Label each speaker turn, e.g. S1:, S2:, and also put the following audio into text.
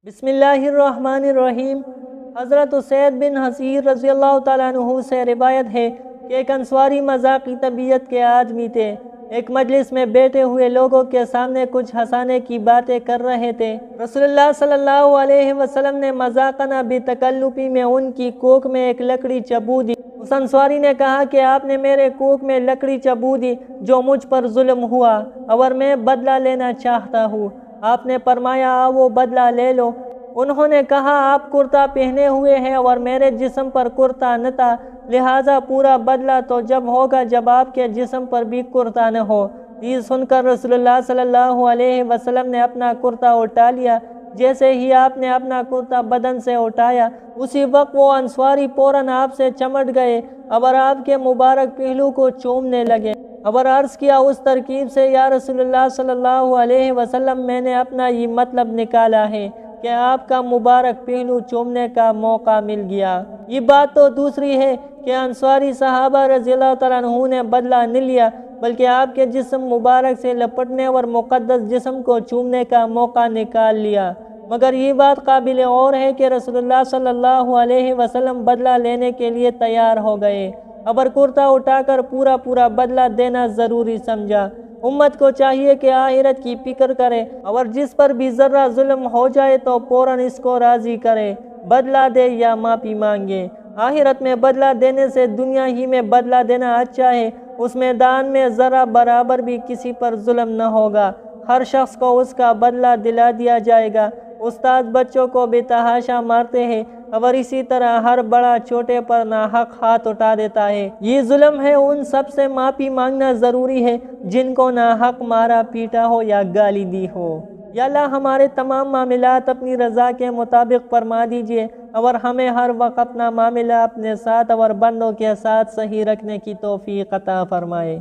S1: بسم اللہ الرحمن الرحیم۔ حضرت سید بن حصیر رضی اللہ تعالیٰ عنہ سے روایت ہے کہ ایک انصاری مذاقی طبیعت کے آدمی تھے۔ ایک مجلس میں بیٹھے ہوئے لوگوں کے سامنے کچھ ہنسانے کی باتیں کر رہے تھے۔ رسول اللہ صلی اللہ علیہ وسلم نے مذاقنا بتکلفی میں ان کی کوکھ میں ایک لکڑی چبو دی۔ اس انصاری نے کہا کہ آپ نے میرے کوکھ میں لکڑی چبو دی جو مجھ پر ظلم ہوا اور میں بدلہ لینا چاہتا ہوں۔ آپ نے فرمایا آؤ بدلہ لے لو۔ انہوں نے کہا آپ کرتا پہنے ہوئے ہیں اور میرے جسم پر کرتا نہ تھا، لہٰذا پورا بدلہ تو جب ہوگا جب آپ کے جسم پر بھی کرتا نہ ہو۔ یہ سن کر رسول اللہ صلی اللہ علیہ وسلم نے اپنا کرتا اٹھا لیا۔ جیسے ہی آپ نے اپنا کرتا بدن سے اٹھایا اسی وقت وہ انصاری فوراً آپ سے چمٹ گئے اور آپ کے مبارک پہلو کو چومنے لگے اور عرض کیا اس ترکیب سے یا رسول اللہ صلی اللہ علیہ وسلم میں نے اپنا یہ مطلب نکالا ہے کہ آپ کا مبارک پہلو چومنے کا موقع مل گیا۔ یہ بات تو دوسری ہے کہ انصاری صحابہ رضی اللہ تعالیٰ عنہ نے بدلہ نہ لیا بلکہ آپ کے جسم مبارک سے لپٹنے اور مقدس جسم کو چومنے کا موقع نکال لیا۔ مگر یہ بات قابل غور ہے کہ رسول اللہ صلی اللہ علیہ وسلم بدلہ لینے کے لیے تیار ہو گئے اور کرتا اٹھا کر پورا بدلہ دینا ضروری سمجھا۔ امت کو چاہیے کہ آخرت کی فکر کرے اور جس پر بھی ذرہ ظلم ہو جائے تو فوراً اس کو راضی کرے، بدلہ دے یا معافی مانگے۔ آخرت میں بدلہ دینے سے دنیا ہی میں بدلہ دینا اچھا ہے۔ اس میدان میں ذرہ برابر بھی کسی پر ظلم نہ ہوگا، ہر شخص کو اس کا بدلہ دلا دیا جائے گا۔ استاد بچوں کو بے تحاشا مارتے ہیں اور اسی طرح ہر بڑا چھوٹے پر ناحق ہاتھ اٹھا دیتا ہے۔ یہ ظلم ہے، ان سب سے معافی مانگنا ضروری ہے جن کو ناحق مارا پیٹا ہو یا گالی دی ہو۔ یا اللہ ہمارے تمام معاملات اپنی رضا کے مطابق فرما دیجیے اور ہمیں ہر وقت اپنا معاملہ اپنے ساتھ اور بندوں کے ساتھ صحیح رکھنے کی توفیق عطا فرمائے۔